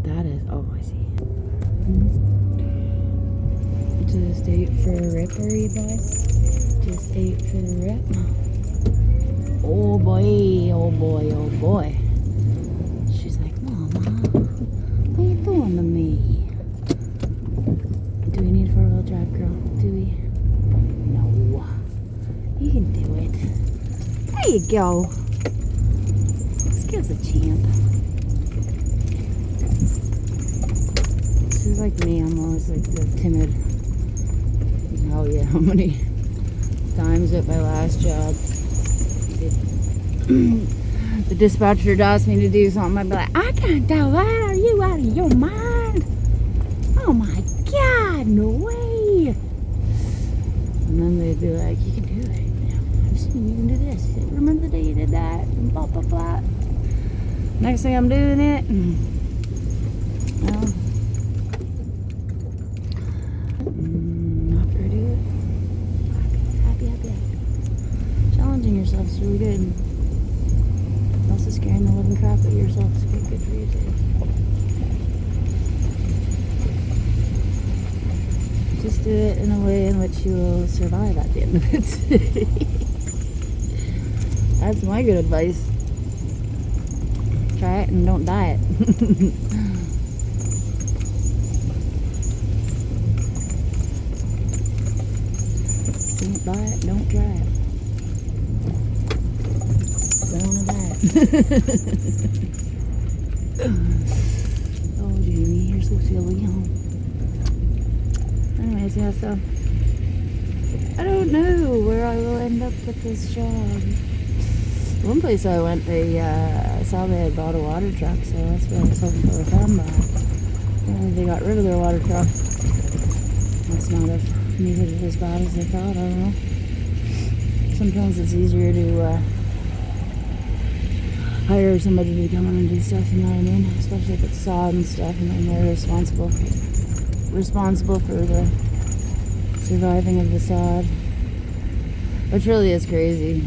what that is. Oh, I see. Just ate for a rip, are you boy? Just ate for a rip. Oh boy, oh boy, oh boy. She's like, Mama, what are you doing to me? Do we need a 4-wheel drive, girl? Do we? No. You can do it. There you go. This girl's a champ. She's like me. I'm always like the timid. Oh yeah, how many times at my last job the dispatcher would ask me to do something, I'd be like, I can't do that. Are you out of your mind? Oh my God, no way. And then they'd be like, you can do it. I've seen you can do this. Remember the day you did that? And blah, blah, blah. Next thing I'm doing it. Well, not pretty good. Happy. Challenging yourself is really good. Also scaring the living crap out of yourself is quite good for you too. Just do it in a way in which you will survive at the end of it. That's my good advice. Try it and don't die it. Don't buy it, don't try it. Don't want to die it. Oh, Jamie, you're so silly. Anyways, yeah, so I don't know where I will end up with this job. One place I went, I saw they had bought a water truck, so that's what I was hoping for with them. They got rid of their water truck. Must not have needed it as bad as they thought. I don't know. Sometimes it's easier to hire somebody to come in and do stuff, you know what I mean? Especially if it's sod and stuff, and then they're responsible for the surviving of the sod, which really is crazy.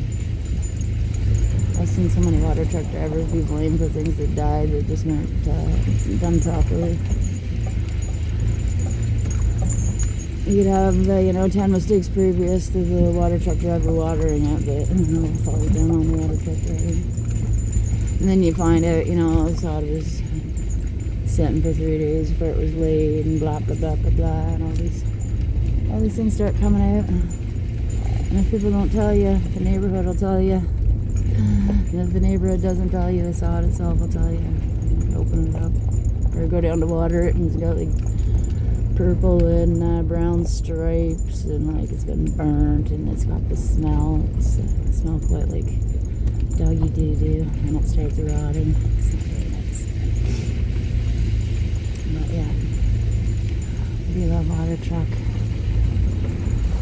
I've seen so many water truck drivers be blamed for things that died that just weren't done properly. You'd have 10 mistakes previous to the water truck driver watering it, but it falls down on the water truck driver. And then you find out, the sod was sitting for 3 days before it was laid, and blah blah blah blah blah, and all these things start coming out. And if people don't tell you, the neighborhood will tell you. And if the neighborhood doesn't tell you, the sod itself will tell you. Open it up, or go down to water it, and it's got like purple and brown stripes, and like it's been burnt, and it's got the smell. It smells quite like doggy doo-doo, and it starts rotting. It's not very nice. But yeah, we love water truck.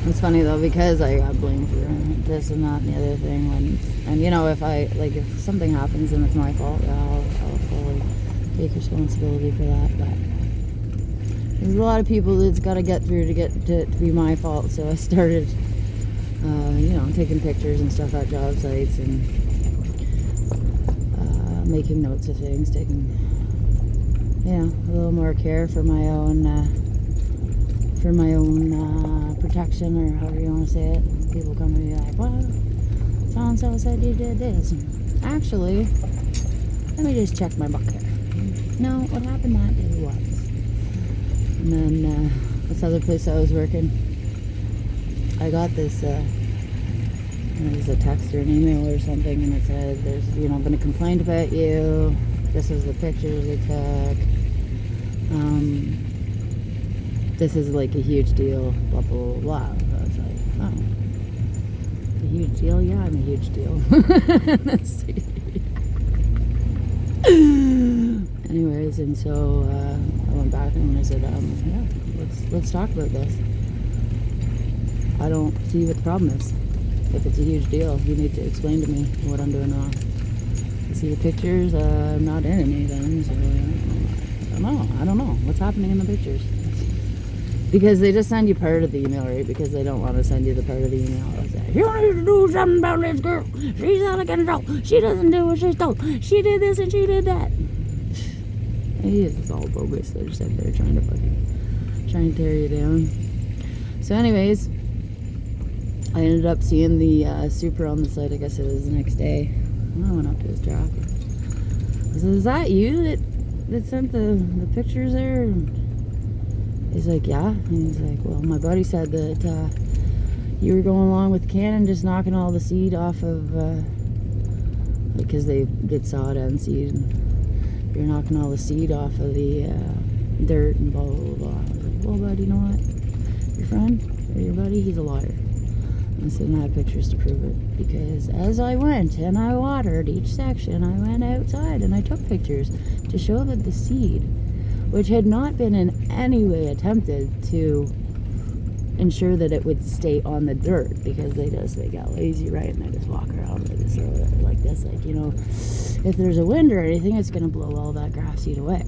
It's funny though, because I got blamed for this and that and the other thing, and if something happens and it's my fault, I'll fully take responsibility for that. But there's a lot of people that's got to get through to get to be my fault. So I started, taking pictures and stuff at job sites and making notes of things, taking, a little more care for my own protection, or however you want to say it. People come to me like, well, so-and-so said you did this. Actually, let me just check my book here. No, what happened that day was. And then this other place I was working, I got this, it was a text or an email or something, and it said, there's, been a complaint about you. This is the pictures they took. This is like a huge deal, blah, blah, blah. I was like, oh, a huge deal? Yeah, I'm a huge deal. Anyways, and so I went back and I said, let's talk about this. I don't see what the problem is. If it's a huge deal, you need to explain to me what I'm doing wrong. You see the pictures? I'm not in anything, so I don't know what's happening in the pictures. Because they just send you part of the email, right? Because they don't want to send you the part of the email. You need to do something about this girl. She's out of control. She doesn't do what she's told. She did this and she did that. It's all bogus. They're just out there trying to tear you down. So anyways, I ended up seeing the super on the site. I guess it was the next day. I went up to his truck. I said, "Is that you that sent the pictures there?" And he's like, "Yeah." And he's like, "Well, my buddy said that you were going along with Canon, just knocking all the seed off of because they get sod and seed, and you're knocking all the seed off of the dirt and blah blah blah." I was like, "Well, bud, you know what? Your friend or your buddy, he's a liar." And so I had pictures to prove it, because as I went and I watered each section, I went outside and I took pictures to show that the seed, which had not been in any way attempted to ensure that it would stay on the dirt, because they got lazy, right? And they just walk around and just throw it like this, like, you know, if there's a wind or anything, it's going to blow all that grass seed away.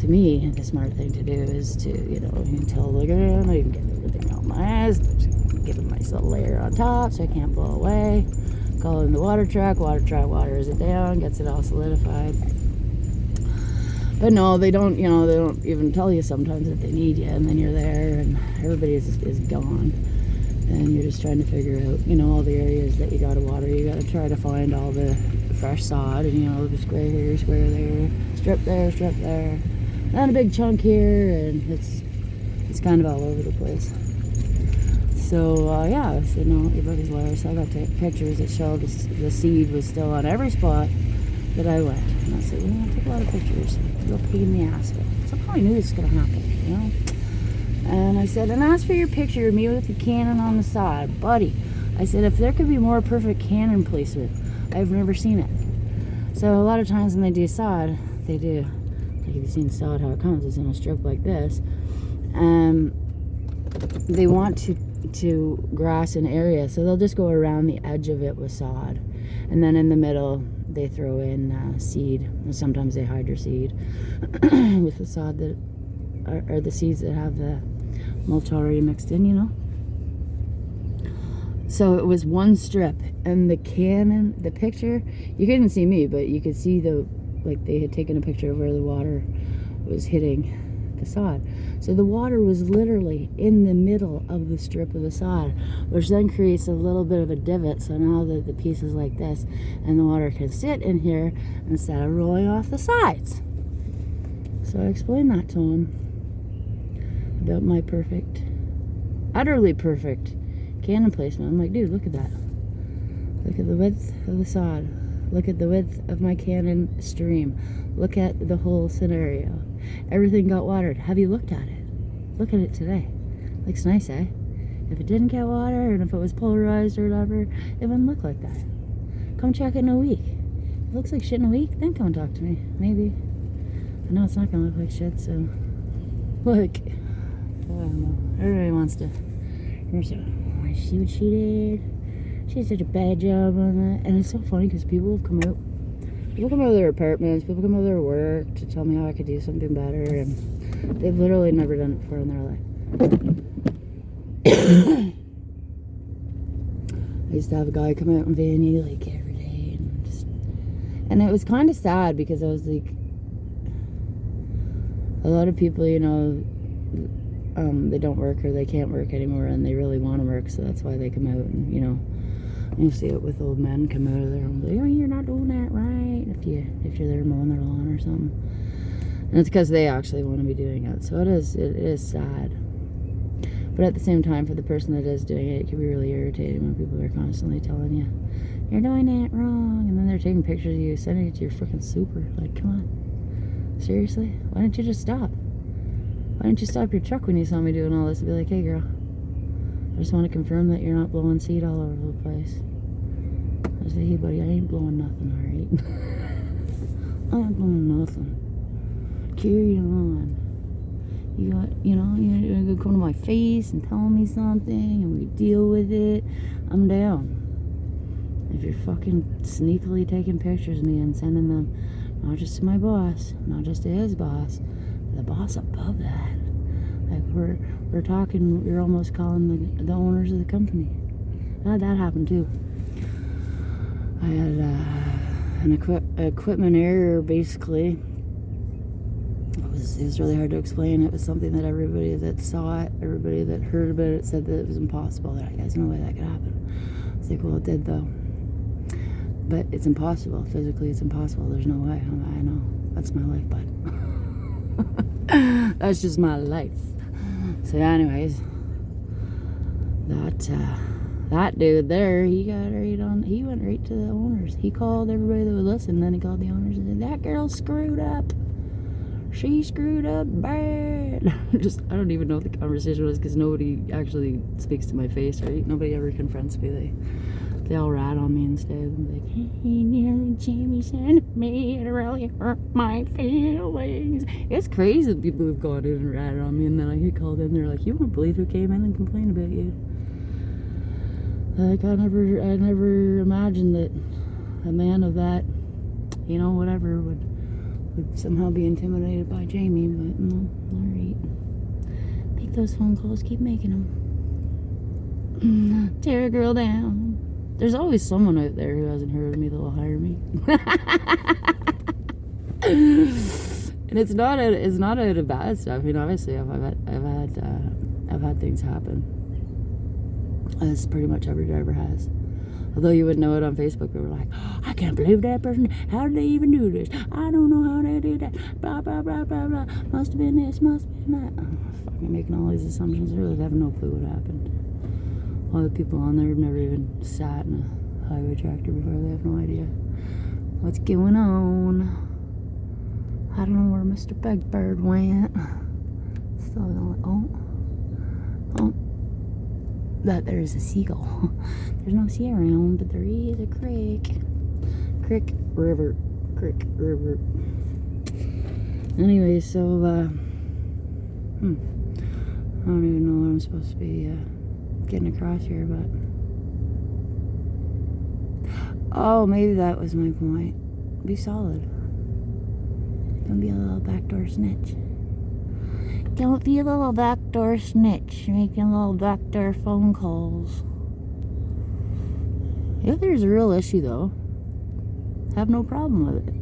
To me, the smart thing to do is to, you know, until the ground, I can get everything out my ass, give it a nice little layer on top so it can't blow away. Call in the water truck waters it down, gets it all solidified. But no, they don't, you know, they don't even tell you sometimes that they need you, and then you're there and everybody is gone. And you're just trying to figure out, you know, all the areas that you gotta water. You gotta try to find all the fresh sod, and, you know, the square here, square there, strip there, and a big chunk here, and it's kind of all over the place. So, yeah, I said, "No, your buddy's liar." So I got pictures that showed the seed was still on every spot that I went. And I said, "Well, I took a lot of pictures. Real pain in the ass, but somehow I knew this was going to happen, you know?" And I said, "And as for your picture of me with the Canon on the side, buddy," I said, "if there could be more perfect Canon placement, I've never seen it." So a lot of times when they do sod, they do, like, if you've seen sod, how it comes, it's in a strip like this. They want to grass an area, so they'll just go around the edge of it with sod, and then in the middle they throw in seed, and sometimes they hydro seed with the sod that are the seeds that have the mulch already mixed in, you know. So it was one strip, and the picture, you couldn't see me, but you could see they had taken a picture of where the water was hitting the sod. So the water was literally in the middle of the strip of the sod, which then creates a little bit of a divot. So now the piece is like this, and the water can sit in here instead of rolling off the sides. So I explained that to him about my perfect, utterly perfect Canon placement. I'm like, "Dude, look at that. Look at the width of the sod. Look at the width of my Canon stream. Look at the whole scenario. Everything got watered. Have you looked at it? Look at it today. Looks nice, eh? If it didn't get water, and if it was polarized or whatever, it wouldn't look like that. Come check it in a week. If it looks like shit in a week, then come talk to me. Maybe. I know it's not going to look like shit, so... Look. I don't know. Everybody wants to... See what she did? She did such a bad job on that. And it's so funny, because people come out of their apartments, people come out of their work to tell me how I could do something better, and they've literally never done it before in their life. I used to have a guy come out in Vanny like every day, and it was kind of sad, because I was like, a lot of people, you know, they don't work or they can't work anymore, and they really want to work, so that's why they come out. And, you know, you see it with old men come out of their home, like, "Oh, you're not doing that right," if you're there mowing their lawn or something. And it's because they actually want to be doing it. So it is sad. But at the same time, for the person that is doing it, it can be really irritating when people are constantly telling you, "You're doing that wrong," and then they're taking pictures of you, sending it to your freaking super. Like, come on, seriously? Why don't you just stop? Why didn't you stop your truck when you saw me doing all this and be like, "Hey, girl, I just want to confirm that you're not blowing seed all over the place." I said, "Hey, buddy, I ain't blowing nothing, alright?" I ain't blowing nothing. Carry on. You're gonna come to my face and tell me something, and we deal with it. I'm down. If you're fucking sneakily taking pictures of me and sending them, not just to my boss, not just to his boss, the boss above that. Like, we're talking, you're almost calling the owners of the company. I had that happen too. I had an equipment error, basically, it was really hard to explain. It was something that everybody that saw it, everybody that heard about it said that it was impossible. That there's no way that could happen. It's like, well, it did though. But it's impossible. Physically, it's impossible. There's no way. I know. That's my life, bud. That's just my life. So anyways, that dude there, he got right on. He went right to the owners. He called everybody that would listen. Then he called the owners and said, that girl screwed up. She screwed up bad. I don't even know what the conversation was because nobody actually speaks to my face, right? Nobody ever confronts me. They all rat on me instead. Like, hey, Jamie sent me. It really hurt my feelings. It's crazy the people who've gone in and ratted on me, and then I get called in. They're like, you won't believe who came in and complained about you. Like, I never imagined that a man of that, whatever, would somehow be intimidated by Jamie. But no, all right. Make those phone calls. Keep making them. Tear a girl down. There's always someone out there who hasn't heard of me that will hire me. And it's not out of bad stuff. I mean, obviously, I've had things happen, as pretty much every driver has. Although you would know it on Facebook, they were like, oh, I can't believe that person. How did they even do this? I don't know how they did that. Blah, blah, blah, blah, blah. Must have been this, must have been that. Oh, fucking making all these assumptions. I really have no clue what happened. All the people on there have never even sat in a highway tractor before. They have no idea what's going on. I don't know where Mr. Big Bird went. Still don't. Oh. That there's a seagull. There's no sea around, but there is a creek. Creek river. Anyway, so I don't even know what I'm supposed to be getting across here, but maybe that was my point. Be solid. Don't be a little backdoor snitch. Don't be a little backdoor snitch making little backdoor phone calls. If there's a real issue, though, have no problem with it.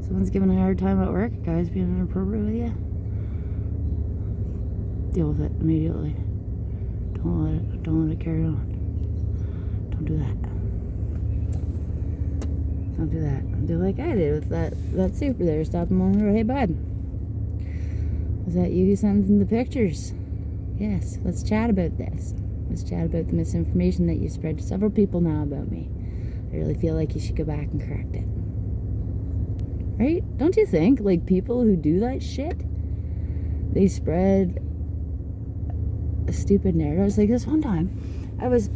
Someone's giving a hard time at work, a guy's being inappropriate with you, deal with it immediately. Don't let it carry on. Don't do that. Don't do that. Do like I did with that super there. Stop him on the road. Hey, bud. Was that you who sent in the pictures? Yes. Let's chat about this. Let's chat about the misinformation that you spread to several people now about me. I really feel like you should go back and correct it. Right? Don't you think? Like, people who do that shit, they spread a stupid narrative. Like, this one time, I was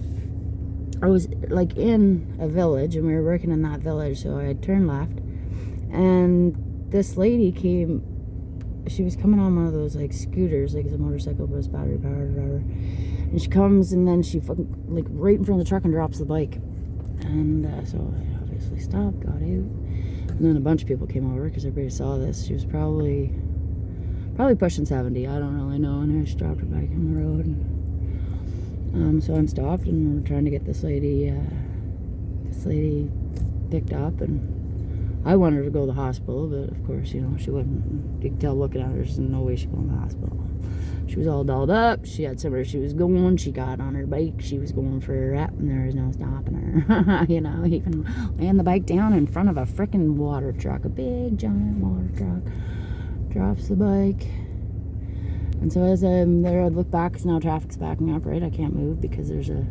like in a village, and we were working in that village, so I turned left, and this lady came. She was coming on one of those like scooters, like it's a motorcycle but it's battery powered or whatever, and she comes, and then she fucking like right in front of the truck and drops the bike, and so I obviously stopped, got out, and then a bunch of people came over because everybody saw this. She was probably pushing 70, I don't really know, and I just dropped her bike on the road, and so I'm stopped, and we're trying to get this lady picked up, and I wanted her to go to the hospital, but of course, she wouldn't. You could tell looking at her, there's no way she's going to the hospital. She was all dolled up, she had somewhere she was going, she got on her bike, she was going for a rep, and there was no stopping her. Even laying the bike down in front of a frickin' water truck, a big giant water truck, drops the bike. And so as I'm there, I'd look back, because now traffic's backing up, right? I can't move because there's a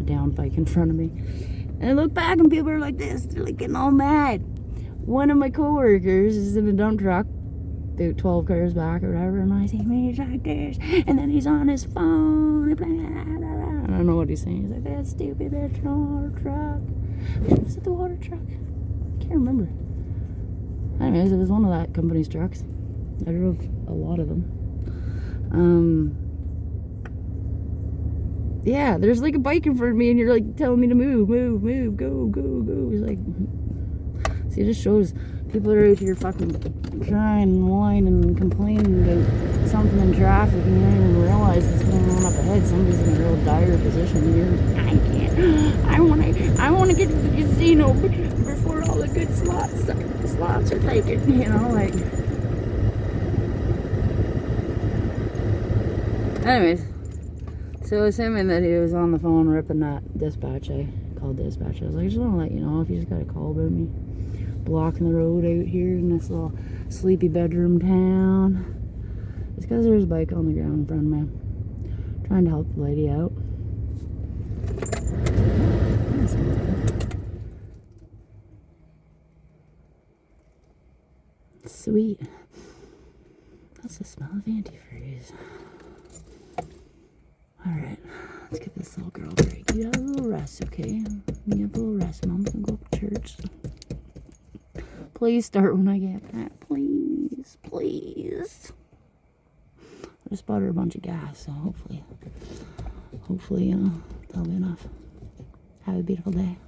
downed bike in front of me. And I look back, and people are like this. They're like getting all mad. One of my coworkers is in a dump truck, about 12 cars back or whatever, and I say, man, he's like this. And then he's on his phone. Blah, blah, blah, blah. I don't know what he's saying. He's like, that stupid bitch in the water truck. Was it the water truck? I can't remember. Anyways, it was one of that company's trucks. I drove a lot of them. Yeah, there's like a bike in front of me, and you're like telling me to move, go. It's like, see, it just shows people are out here fucking crying and whining and complaining about something in traffic, and you don't even realize it's going on up ahead. Somebody's in a real dire position, and you're, I can't. I want to get to the casino before all the good slots are taken. Like, Anyways, so assuming that he was on the phone ripping that dispatch, I called dispatch. I was like, I just want to let you know if you just got a call about me blocking the road out here in this little sleepy bedroom town. It's because there's a bike on the ground in front of me. I'm trying to help the lady out. Sweet. That's the smell of antifreeze. Alright, let's give this little girl a break. You have a little rest, okay? You have a little rest. Mom's gonna go up to church. Please start when I get back. Please. Please. I just bought her a bunch of gas, so hopefully, you know, that'll be enough. Have a beautiful day.